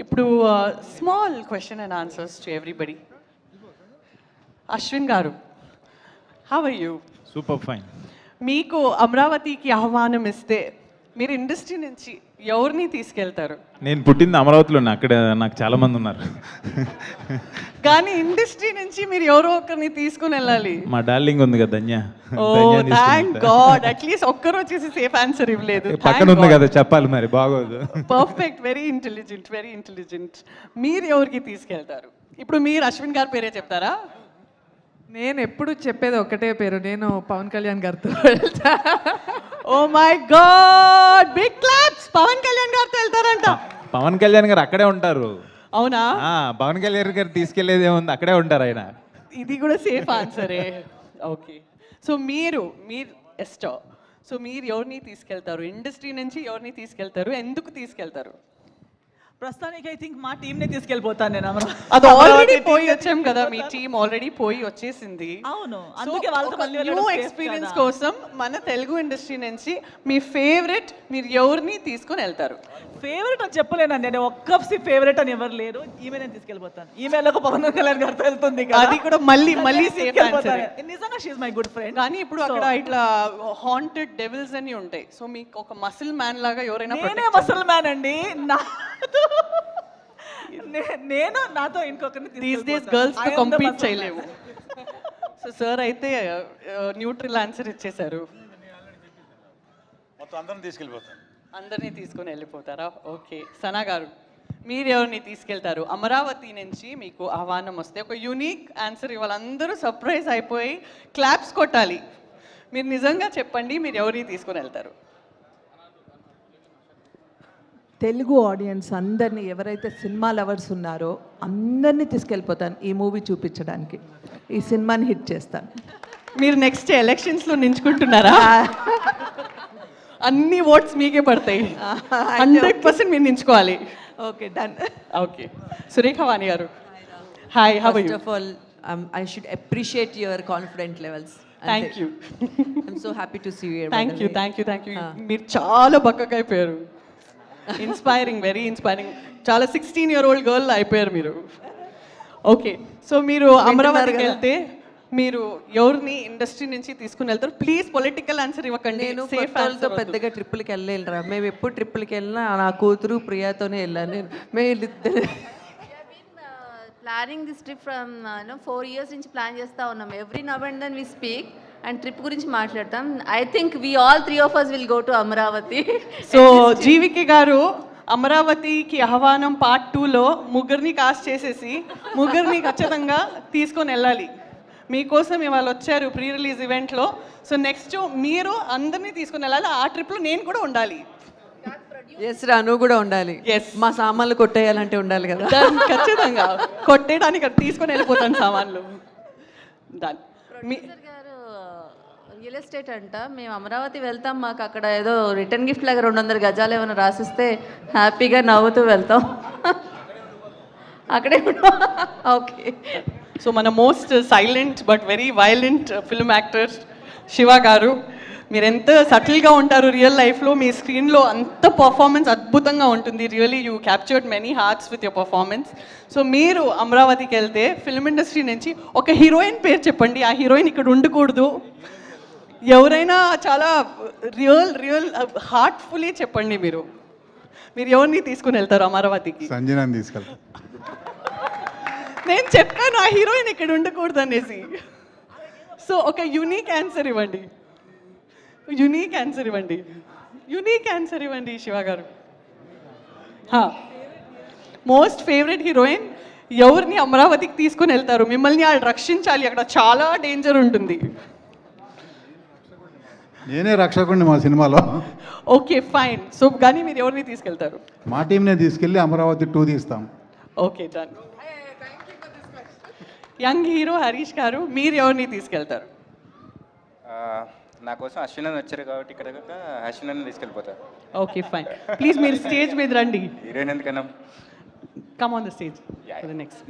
ఇప్పుడు small question and answers to everybody. Ashwin garu, how are you? Super fine. మీకు అమరావతికి ఆహ్వానం ఇస్తే మీరు ఇండస్ట్రీ నుంచి ఎవరిని తీసుకెళ్తారు? నేను పుట్టింది అమరావతిలో, అక్కడ నాకు చాలా మంది ఉన్నారు. కానీ ఇండస్ట్రీ నుంచి మీరు ఎవరో ఒకరిని తీసుకుని వెళ్ళాలి. మా డార్లింగ్ ఉంది కదా ధన్య. ఓ థ్యాంక్ గాడ్, అట్లీస్ట్ ఒక్కరు వచ్చేసి సేఫ్ ఆన్సర్ ఇవ్వలేదు. పక్కన ఉంది కదా, చెప్పాలి మరి, బాగోదు. Perfect, very intelligent, very intelligent. మీరు ఎవరికి తీసుకెళ్తారు? ఇప్పుడు మీరు అశ్విన్ గారి పేరే చెప్తారా? నేను ఎప్పుడు చెప్పేది ఒకటే పేరు, నేను పవన్ కళ్యాణ్ గారితో. Oh my god, big claps! Pawan Kalyan గారితో వెళ్తారంట. పవన్ కళ్యాణ్ గారు అక్కడే ఉంటారు. అవునా? పవన్ కళ్యాణ్ గారు తీసుకెళ్లేది ఏముంది, అక్కడే ఉంటారు ఆయన. ఇది కూడా సేఫ్ ఆన్సరే. ఓకే, సో మీరు ఎస్టో, సో మీరు ఎవరిని తీసుకెళ్తారు? ఇండస్ట్రీ నుంచి ఎవరిని తీసుకెళ్తారు? ఎందుకు తీసుకెళ్తారు? ప్రస్తుతానికి ఐ థింక్ మా టీంనే తీసుకెళ్ళిపోతాను నేను. అది ఆల్రెడీ పోయి వచ్చాం కదా, మీ టీం ఆల్రెడీ పోయి వచ్చేసింది. అవును, అందుకే వాళ్ళతో మళ్ళీ న్యూ వెళ్ళడం safe ఎక్స్పీరియన్స్ కదా. కోసం మన తెలుగు ఇండస్ట్రీ నుంచి మీ ఫేవరెట్ మీరు ఎవరిని తీసుకొని వెళ్తారు? ఫేవరెట్ అని చెప్పలేనండి, నేను ఒక్క ఫేవరెట్ అని ఎవరు లేరు. ఈమె నేను తీసుకెళ్ళిపోతాను. ఈమెలో పవన్ కళ్యాణ్ గారితో వెళ్తుంది కదా. అది కూడా మళ్ళీ సేఫ్ ఆన్సర్. నిజంగా షీఈ్ మై గుడ్ ఫ్రెండ్. కానీ ఇప్పుడు అక్కడ ఇట్లా హాంటెడ్ డెవిల్స్ అని ఉంటాయి. సో మీకు ఒక మసిల్ మ్యాన్ లాగా ఎవరైనా నేనే మసల్ మ్యాన్ అండి. నేను నాతో ఇంకొకరిని దీస్ డేస్ గర్ల్స్ తో కంపీట్ చేయలేవు. సో సార్ అయితే న్యూట్రల్ ఆన్సర్ ఇచ్చేశారు. మొత్తం అందరం తీసుకెళ్ళిపోతాం. అందరినీ తీసుకొని వెళ్ళిపోతారా? ఓకే, సనా గారు, మీరు ఎవరిని తీసుకెళ్తారు? అమరావతి నుంచి మీకు ఆహ్వానం వస్తే ఒక యూనిక్ ఆన్సర్ ఇవ్వాలి, అందరూ సర్ప్రైజ్ అయిపోయి క్లాప్స్ కొట్టాలి. మీరు నిజంగా చెప్పండి, మీరు ఎవరిని తీసుకొని వెళ్తారు? తెలుగు ఆడియన్స్ అందరినీ, ఎవరైతే సినిమా లవర్స్ ఉన్నారో అందరినీ తీసుకెళ్ళిపోతాను ఈ మూవీ చూపించడానికి. ఈ సినిమాని హిట్ చేస్తాను. మీరు నెక్స్ట్ ఎలక్షన్స్లో నించుకుంటున్నారా? అన్ని ఓట్స్ మీకే పడతాయి. 100% మీరు నించుకోవాలి. Okay, done. Okay, Surekha Vani garu, hi, how are you? First of all, I should appreciate your confidence levels. Thank you. I'm so happy to see you here. by thank the you, way. Thank you. మీరు చాలా బక్కగా అయిపోయారు. Inspiring, very inspiring. చాలా 16-year-old girl అయిపోయారు మీరు. Okay, so మీరు అమరావతికి వెళ్తే మీరు ఎవరిని ఇండస్ట్రీ నుంచి తీసుకుని వెళ్తారు? ప్లీజ్ పొలిటికల్ ఆన్సర్ ఇవ్వకండి. నేను సేఫ్ కొత్త వాళ్ళతో పెద్దగా ట్రిప్పులకి వెళ్ళలేనురా. మేము ఎప్పుడు ట్రిప్పులకి వెళ్ళినా నా కూతురు ప్రియాతోనే వెళ్ళాను నేను. మేము ఇద్దరు planning this trip from 4 years నుంచి ప్లాన్ చేస్తూ ఉన్నాం. Every now and then we speak and trip గురించి మాట్లాడతాం. I think we all 3 of us will go to Amaravati. So GVK garu, అమరావతికి ఆహ్వానం పార్ట్ 2లో ముగ్గురిని కాస్ట్ చేసేసి ముగ్గురిని ఖచ్చితంగా తీసుకొని వెళ్ళాలి. మీకోసం ఇవాళ వచ్చారు ప్రీ రిలీజ్ ఈవెంట్లో. సో నెక్స్ట్ మీరు అందరినీ తీసుకొని వెళ్ళాలి. ఆ ట్రిప్లో నేను కూడా ఉండాలి. ఎస్ రా, నువ్వు కూడా ఉండాలి. Yes. మా సామాన్లు కొట్టేయాలంటే ఉండాలి కదా. Done. ఖచ్చితంగా కొట్టేయడానికి తీసుకొని వెళ్ళిపోతాను సామాన్లు. డన్. ప్రొడ్యూసర్ గారు రియల్ ఎస్టేట్ అంట, మేము అమరావతి వెళ్తాం, మాకు అక్కడ ఏదో రిటర్న్ గిఫ్ట్ లాగా 200 గజాలు ఏమైనా రాసిస్తే హ్యాపీగా నవ్వుతూ వెళ్తాం. అక్కడే ఓకే. సో మన most silent but very violent film actor Shiva గారు, మీరు ఎంత సటిల్గా ఉంటారు రియల్ లైఫ్లో, మీ స్క్రీన్లో అంత పర్ఫార్మెన్స్ అద్భుతంగా ఉంటుంది. Really you captured many hearts with your performance. So మీరు అమరావతికి వెళ్తే ఫిల్మ్ ఇండస్ట్రీ నుంచి ఒక హీరోయిన్ పేరు చెప్పండి. ఆ హీరోయిన్ ఇక్కడ ఉండకూడదు. ఎవరైనా చాలా రియల్ హార్ట్ఫుల్లీ చెప్పండి. మీరు ఎవరిని తీసుకుని వెళ్తారు అమరావతికి? సంజనాన్ని తీసుకెళ్తాం. నేను చెప్పాను ఆ హీరోయిన్ ఇక్కడ ఉండకూడదు అనేసి. సో ఒక యూనిక్ ఆన్సర్ ఇవ్వండి. యూనిక్ ఆన్సర్ ఇవ్వండి శివ గారు. మోస్ట్ ఫేవరెట్ హీరోయిన్ ఎవరిని అమరావతికి తీసుకుని వెళ్తారు? మిమ్మల్ని వాళ్ళు రక్షించాలి, అక్కడ చాలా డేంజర్ ఉంటుంది. నేనే రక్షకుడిని మా సినిమాలో. Okay, fine. సో కానీ మీరు ఎవరిని తీసుకెళ్తారు? మా టీంనే తీసుకెళ్ళి అమరావతి 2 తీస్తాం. Okay, done. Young hero Harish గారు, మీరు ఎవరిని తీసుకెళ్తారు? నా కోసం అశ్విన్ అని వచ్చారు కాబట్టి ఇక్కడ అశ్విన్ అని తీసుకెళ్ళిపోతారు. Okay, fine. ప్లీజ్ మీరు స్టేజ్ మీద రండి. హీరోయిన్ ఎందుకన్నా come on the stage for the next.